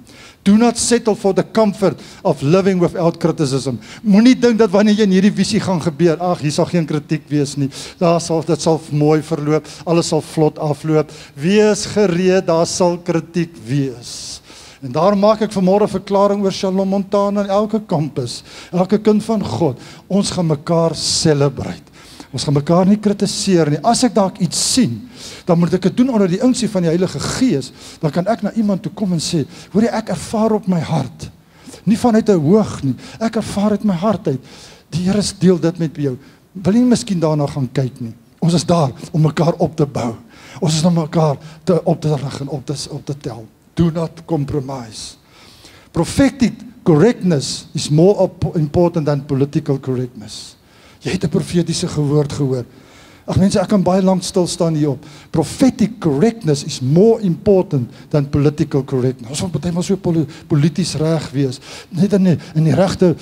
Do not settle for the comfort of living without criticism. Moenie dink dat wanneer jy in hierdie visie gaan gebeur, ag, hier sal geen kritiek wees nie. Dit sal mooi verloop, alles sal vlot afloop. Wees gereed, daar sal kritiek wees. En daar maak ek vanmôre 'n verklaring oor Shalom Montana en elke kampus, elke kind van God. Ons gaan mekaar celebrate. Ons gaan mekaar nie kritiseer nie. As ek dalk iets sien, dan moet ek dit doen onder die unksie van die Heilige Gees. Dan kan ek na iemand toe kom en sê, hoor jy, ek ervaar op my hart. Nie vanuit 'n hoog nie. Ek ervaar uit my hart uit. Die Here deel dit met jou. Wil jy miskien daarna gaan kyk nie? Ons is daar om mekaar op te bou. Ons is om mekaar op te rig en op te tel. Do not compromise. Prophetic correctness is more important than political correctness. Jy het 'n profetiese woord gehoor. Ag mense, ek kan baie lank stil staan hierop. Prophetic correctness is more important than political correctness. Ons moet partymal so polities reg wees, net in die regte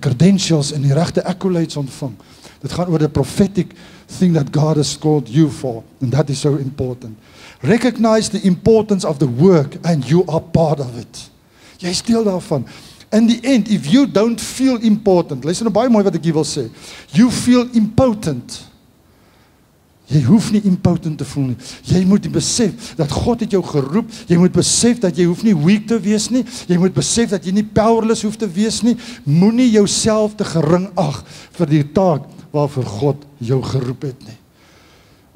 credentials en die regte accolades ontvang. Dit gaan oor the prophetic thing that God has called you for, and that is so important. Recognize the importance of the work and you are part of it. Jy is deel daarvan. In the end, if you don't feel important, luister nou baie mooi wat ek hier wil sê, you feel impotent. Jy hoef nie impotent te voel nie. Jy moet besef dat God het jou geroep. Jy moet besef dat jy hoef nie weak te wees nie. Jy moet besef dat jy nie powerless hoef te wees nie. Moenie jouself te gering ag vir die taak waarvoor God jou geroep het nie.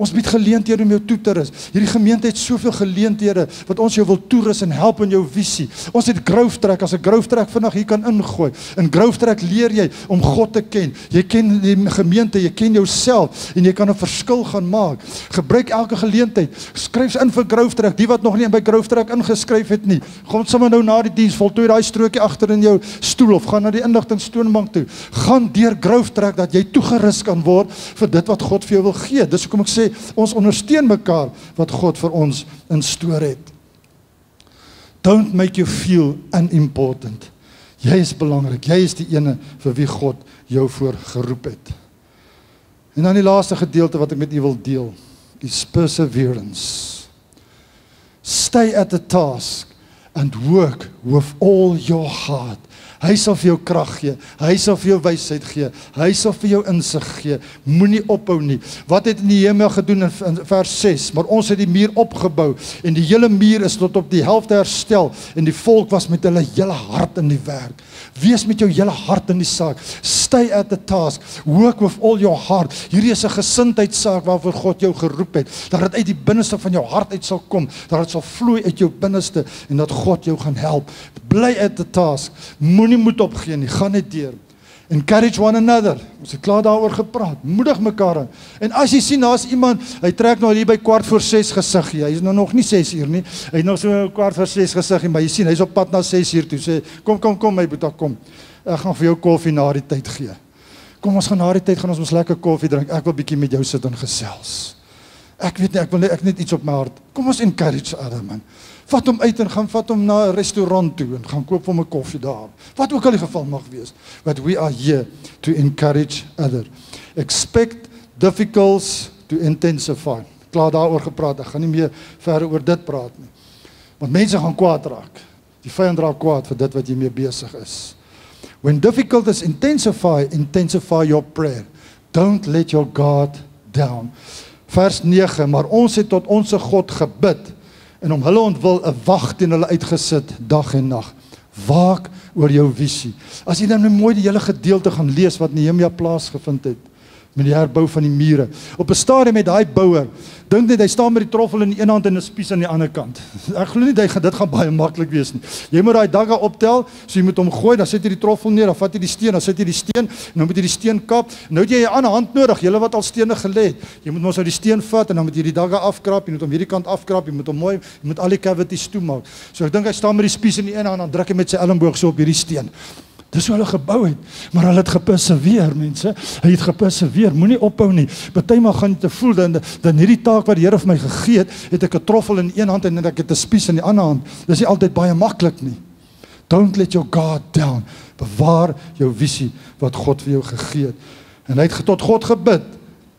Ons bied geleenthede om jou toe te rus. Hierdie gemeente het soveel geleenthede wat ons jou wil toerus en help in jou visie. Ons het Growth Track, as 'n Growth Track vandag hier kan ingooi. In Growth Track leer jy om God te ken. Jy ken die gemeente, jy ken jouself en jy kan 'n verskil gaan maak. Gebruik elke geleentheid. Skryf in vir Growth Track. Die wat nog nie by Growth Track ingeskryf het nie, gaan sommer nou na die diens voltooi daai strokie agter in jou stoel of gaan na die inligtingstoonbank toe. Gaan deur Growth Track dat jy toegerus kan word vir dit wat God vir jou wil gee. Dis hoekom ek sê ons ondersteun mekaar wat God vir ons instoor het. Don't make you feel unimportant. Jy is belangrik. Jy is die ene vir wie God jou voor geroep het. En dan die laaste gedeelte wat ek met u wil deel, is perseverance. Stay at the task and work with all your heart. Hy sal vir jou krag gee, hy sal vir jou wysheid gee, hy sal vir jou insig gee, moenie ophou nie. Wat het Nehemia gedoen in vers 6? Maar ons het die muur opgebou, en die hele muur is tot op die helfte herstel, en die volk was met hulle hele hart in die werk. Wees met jou hele hart in die saak, stay at the task, work with all your heart. Hierdie is 'n gesindheidssaak waarvoor God jou geroep het, dat dit uit die binneste van jou hart uit sal kom, dat dit sal vloei uit jou binneste, en dat God jou gaan help. Bly at the task, moenie moed opgee nie, gaan net deur. Encourage one another, ons het klaar daaroor gepraat, moedig mekaar aan. En as jy sien, daar is iemand, hy trek nou hier by 5:45 gesiggie, hy is nou nog nie 6 uur nie, hy het nog so 5:45 gesiggie, maar jy sien, hy is op pad na 6 uur toe, sê, kom my boetie, kom, ek gaan vir jou koffie na die tyd gee. Kom, ons gaan na die tyd, gaan ons ons lekker koffie drink, ek wil bietjie met jou sit en gesels. Ek weet nie, ek net iets op my hart, kom ons encourage other man. Vat hom uit en gaan vat hom na 'n restaurant toe en gaan koop vir hom 'n koffie daar. Wat ook al die geval mag wees. But we are here to encourage other. Expect difficulties to intensify. Klaar daaroor gepraat, ek gaan nie meer verder oor dit praat nie. Want mense gaan kwaad raak. Die vyand raak kwaad vir dit wat jy mee besig is. When difficulties intensify your prayer. Don't let your guard down. Vers 9, maar ons het tot onsse God gebid, en om hulle ontwil 'n wag teen hulle uitgesit, dag en nag. Waak oor jou visie. As jy dan mooi die hele gedeelte gaan lees wat Nehemia plaasgevind het, met die herbou van die mure. Op 'n stadium met daai bouer, dink net, hy staan met die troffel in die een hand en 'n spies aan die ander kant. Ek glo nie, dit gaan baie maklik wees nie. Jy moet daai dagga optel, so jy moet hom gooi, dan sit jy die troffel neer, dan vat jy die steen, dan sit jy die steen, en dan moet jy die steen kap, en nou het jy 'n ander hand nodig, julle wat al stene gelê het. Jy moet mos nou die steen vat, en dan moet jy die dagga afkrap, jy moet hom hierdie kant afkrap, jy moet hom mooi, jy moet al die cavities toemaak. So ek dink hy staan met die spies in die een hand, dan druk hy met sy elmboog so op hierdie steen. Dis hoe hulle gebou het, maar hulle het geperseveer, mense. Hy het geperseveer, moenie ophou nie. Partymal gaan jy te voel, dan hierdie taak wat die Here vir my gegee het ek 'n troffel in een hand en ek het 'n spies in die ander hand. Dis nie altyd baie maklik nie. Don't let your guard down. Bewaar jou visie wat God vir jou gegee het. En hy het tot God gebid,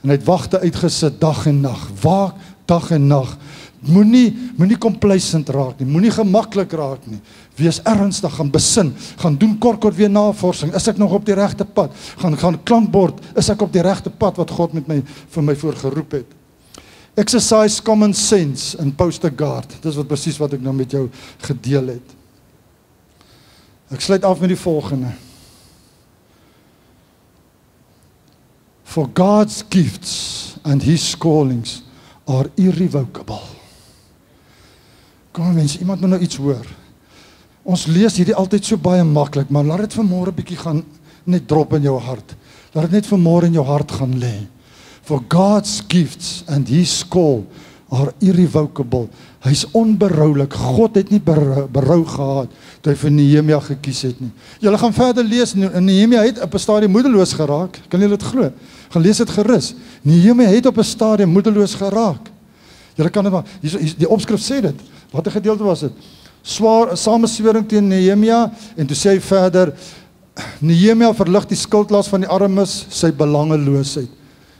en hy het wagte uitgesit, dag en nag. Waak dag en nag. Moenie complacent raak nie, moenie gemaklik raak nie. Wees ernstig, gaan besin, gaan doen kort weer navorsing. Is ek nog op die regte pad? Gaan klankbord, is ek op die regte pad wat God vir my voorgeroep het? Exercise common sense and post a guard. Dis presies wat ek nou met jou gedeel het. Ek sluit af met die volgende. For God's gifts and His callings are irrevocable. Kom mense, iemand moet nou iets hoor. Ons lees hierdie altyd so baie maklik, maar laat dit vanmôre bietjie gaan net drop in jou hart. Laat dit net vanmôre in jou hart gaan lê. For God's gifts and His call are irrevocable. Hy's onberoulik. God het nie berou gehad toe hy vir Nehemia gekies het nie. Julle gaan verder lees, en Nehemia het op 'n stadium moedeloos geraak. Kan julle dit glo? Gaan lees dit gerus. Nehemia het op 'n stadium moedeloos geraak. Julle kan dit maar, die opskrif sê dit. Wat 'n gedeelte was dit? Swaar sameswering teen Nehemia, en toe sê hy verder, Nehemia verlig die skuldlas van die armes, sy belangeloosheid.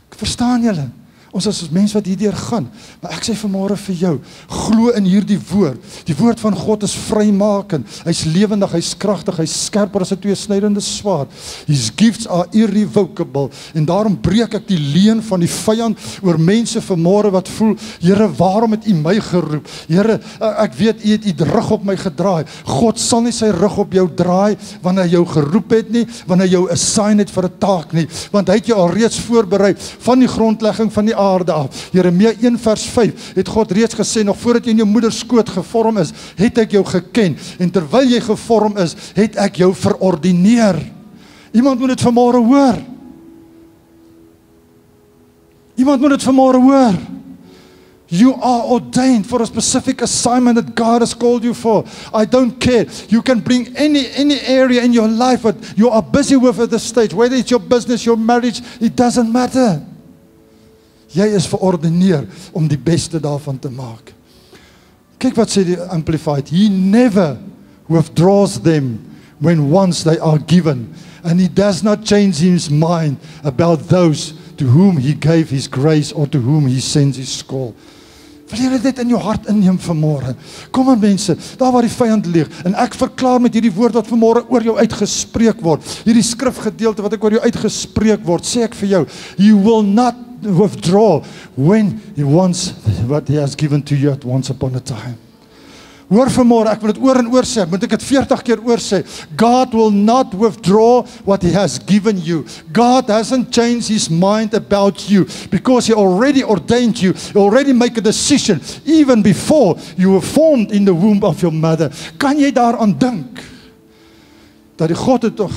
Verstaan julle? Ons is mense wat hierdeur gaan, maar ek sê vanmôre vir jou, glo in hierdie woord. Die woord van God is vrymakend. Hy's lewendig, hy's kragtig, hy's skerper as 'n tweesnydende swaard. His gifts are irrevocable. En daarom breek ek die leuen van die vyand oor mense vanmôre wat voel, Here, waarom het U my geroep? Here, ek weet U het U rug op my gedraai. God sal nie sy rug op jou draai wanneer hy jou geroep het nie, wanneer hy jou assign het vir 'n taak nie, want hy het jou alreeds voorberei van die grondlegging van die aarde af. Jeremia 1 vers 5 het God reeds gesê, nog voordat jy in jou moeder skoot gevorm is, het ek jou geken, en terwyl jy gevorm is, het ek jou verordineer. Iemand moet dit vanmôre hoor. Iemand moet dit vanmôre hoor. You are ordained for a specific assignment that God has called you for. I don't care. You can bring any area in your life that you are busy with at this stage, whether it's your business, your marriage, it doesn't matter. Jy is verordeneer om die beste daarvan te maak. Kyk wat sê die Amplified. He never withdraws them when once they are given, and He does not change His mind about those to whom He gave His grace or to whom He sends His call. Wil jy dit in jou hart inneem vanmôre? Kom aan mense, daar waar die vyand leeg, en ek verklaar met hierdie woord wat vanmôre oor jou uitgespreek word, hierdie skrifgedeelte wat ek oor jou uitgespreek word, sê ek vir jou, you will not withdraw when he wants what he has given to you at once upon a time. Hoor vanmôre, ek wil dit oor en oor sê, moet ek dit 40 keer oor sê, God will not withdraw what he has given you. God hasn't changed his mind about you, because he already ordained you, he already make a decision, even before you were formed in the womb of your mother. Kan jy daaraan dink, dat die God het toch,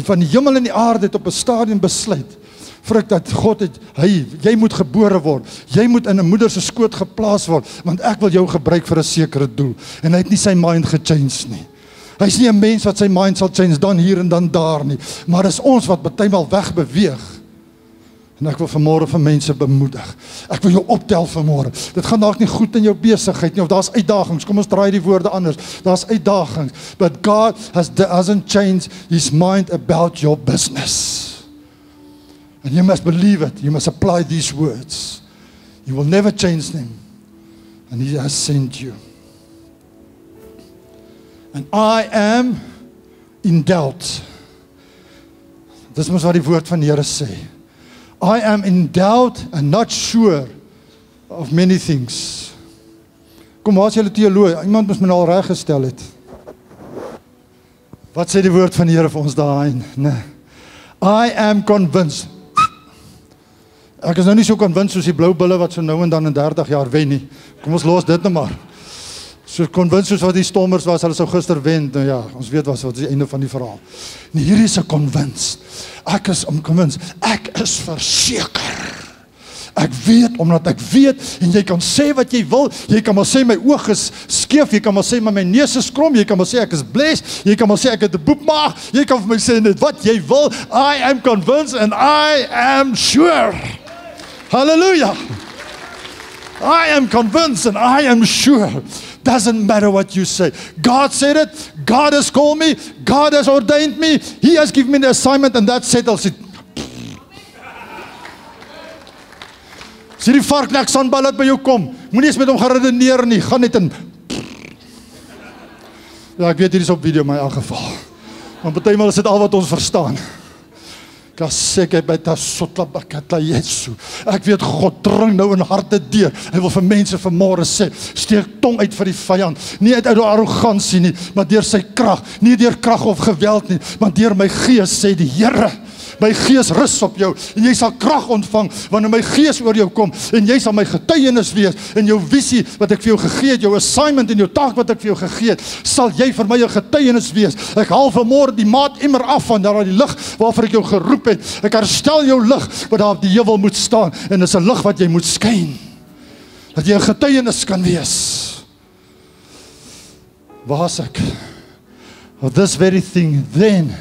van die hemel en die aarde het op 'n stadium besluit, vrek dat God het, jy moet gebore word, jy moet in 'n moeder se skoot geplaas word, want ek wil jou gebruik vir 'n sekere doel, en hy het nie sy mind gechange nie. Hy is nie 'n mens wat sy mind sal change, dan hier en dan daar nie, maar dis ons wat partymal wegbeweeg, en ek wil vanmôre vir mense bemoedig, ek wil jou optel vanmôre, dit gaan dalk nie goed in jou besigheid nie, of daar's uitdagings, kom ons draai die woorde anders, daar's uitdagings, but God hasn't changed his mind about your business. And you must believe it. You must apply these words. You will never change them. And he has sent you. And I am in doubt. Dis mos wat die woord van die Here sê. I am in doubt and not sure of many things. Kom, waar is julle teoloog? Iemand moes my nou al reg gestel het. Wat sê die woord van die Here vir ons daarin? Nee. I am convinced. Ek is nou nie so convinced soos die blou bulle wat so nou en dan in 30 jaar wen nie. Kom ons los dit nou maar. So convinced soos wat die Stormers was, hulle sou gister wen. Nou ja, ons weet wat is die einde van die verhaal. Nee, hier is 'n convinced. Ek is convinced. Ek is verseker. Ek weet, omdat ek weet, en jy kan sê wat jy wil, jy kan maar sê my oog is skeef, jy kan maar sê my neus is krom, jy kan maar sê ek is bles, jy kan maar sê ek het 'n boepmaag, jy kan vir my sê net wat jy wil, I am convinced and I am sure. Hallelujah. I am convinced and I am sure. Doesn't matter what you say. God said it. God has called me. God has ordained me. He has given me the assignment and that settles it. Sê die varknek sandbal wat by jou kom. Moenie eens met hom geredeneer nie. Gaan net in. Ja, ek weet hier is op video in my geval. Want partymal is dit al wat ons verstaan. Ek weet God dring nou in harte deur. Hy wil vir mense vanmôre sê, steek tong uit vir die vyand, nie uit arrogansie nie, maar deur sy krag, nie deur krag of geweld nie, maar deur my gees, sê die Here. My gees rus op jou, en jy sal krag ontvang, wanneer my gees oor jou kom, en jy sal my getuienis wees, en jou visie wat ek vir jou gegee het, jou assignment en jou taak wat ek vir jou gegee het, sal jy vir my 'n getuienis wees. Ek haal vanmôre die maatemmer af van daar die lig waarvoor ek jou geroep het. Ek herstel jou lig wat daar op die heuwel moet staan, en dis 'n lig wat jy moet skyn, dat jy 'n getuienis kan wees. Waar is ek? Of this very thing, then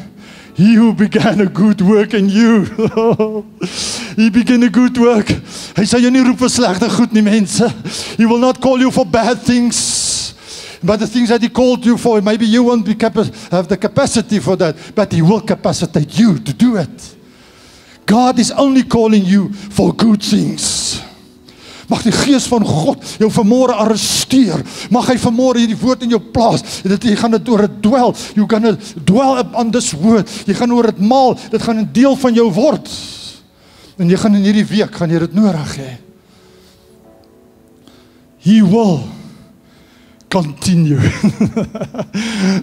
he who began a good work in you, he began a good work. Hy sal jou nie roep vir slegte goed nie, mense. He will not call you for bad things, but the things that he called you for, maybe you won't have the capacity for that, but he will capacitate you to do it. God is only calling you for good things. Mag die gees van God jou vanmôre arresteer. Mag hy vanmôre hierdie woord in jou plaas. Jy gaan dit oor dit dwel. You gaan dwell on this word. Jy gaan oor dit maal. Dit gaan 'n deel van jou word. En jy gaan in hierdie week gaan jy dit nodig hê. He will continue.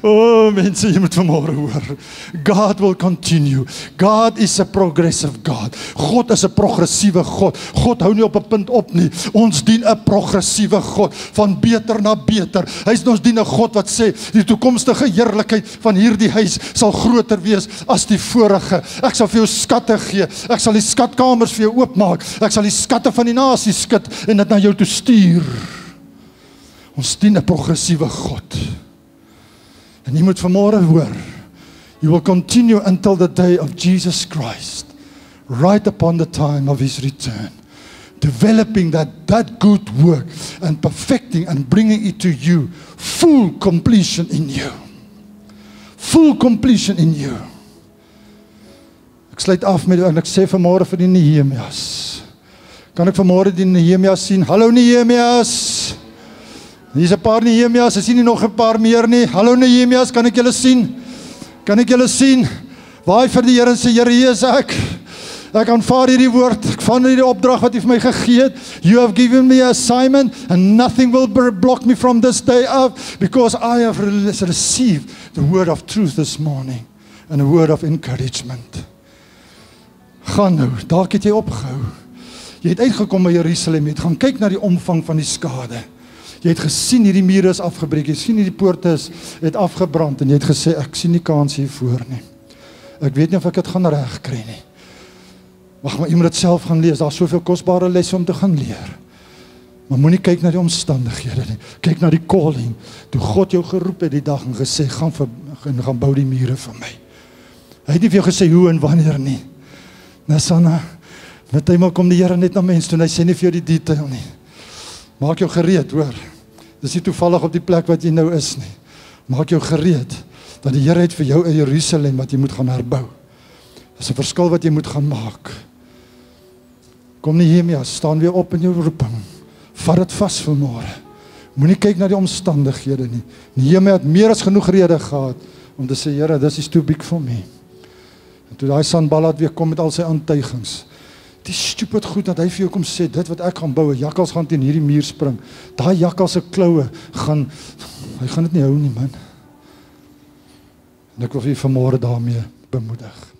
Oh mense, jy moet vanmôre hoor. God will continue. God is a progressive God. God is 'n progressiewe God. God hou nie op 'n punt op nie. Ons dien 'n progressiewe God, van beter na beter. Ons dien 'n God wat sê, die toekomstige heerlikheid van hierdie huis sal groter wees as die vorige. Ek sal vir jou skatte gee. Ek sal die skatkamers vir jou oopmaak. Ek sal die skatte van die nasies skud en dit na jou toe stuur. Ons dien 'n progressiewe God. En jy moet vanmôre hoor, you will continue until the day of Jesus Christ, right upon the time of his return, developing that good work and perfecting and bringing it to you, full completion in you. Full completion in you. Ek sluit af met en ek sê vanmôre vir die Nehemias. Kan ek vanmôre die Nehemias sien? Hallo Nehemias. Hier is 'n paar Nehemias, is hier nie nog 'n paar meer nie. Hallo Nehemias, kan ek julle sien? Kan ek julle sien? Waai vir die Here en sê, Here, hier is ek. Ek aanvaar hierdie woord, ek van hierdie opdrag wat U vir my gegee het. You have given me an assignment and nothing will block me from this day up because I have received the word of truth this morning and a word of encouragement. Gaan nou, dalk het jy opgehou. Jy het uitgekom by Jerusalem, jy het gaan kyk na die omvang van die skade. Jy het gesien hierdie mure is afgebreek, jy sien hierdie poorte het afgebrand en jy het gesê, ek sien nie kans hiervoor nie. Ek weet nie of ek dit gaan regkry nie. Mag maar iemand dit self gaan lees, daar is soveel kosbare lesse om te gaan leer. Maar moenie kyk na die omstandighede nie, kyk na die calling, toe God jou geroep het die dag en gesê, gaan bou die mure vir my. Hy het nie vir jou gesê hoe en wanneer nie. Sanna, met eenmaal kom die Here net na mens toe, en hy sê nie vir jou die detail nie. Maak jou gereed, hoor. Dis nie toevallig op die plek wat jy nou is nie. Maak jou gereed, dat die Here het vir jou in Jerusalem wat jy moet gaan herbou. Dis 'n verskil wat jy moet gaan maak. Kom Nehemia, staan weer op in jou roeping. Vat dit vas vanmôre. Moenie kyk na die omstandighede nie. Nehemia het meer as genoeg rede gehad om te sê, Here, this is too big for me. En toe daai Sanballat weer kom met al sy aantuigings, die stupid goed dat hy vir jou kom sê, dit wat ek gaan bou, 'n jakkals gaan teen hierdie muur spring, daai jakkals se kloue hy gaan dit nie hou nie, man. En ek wil vir vanmôre daarmee bemoedig.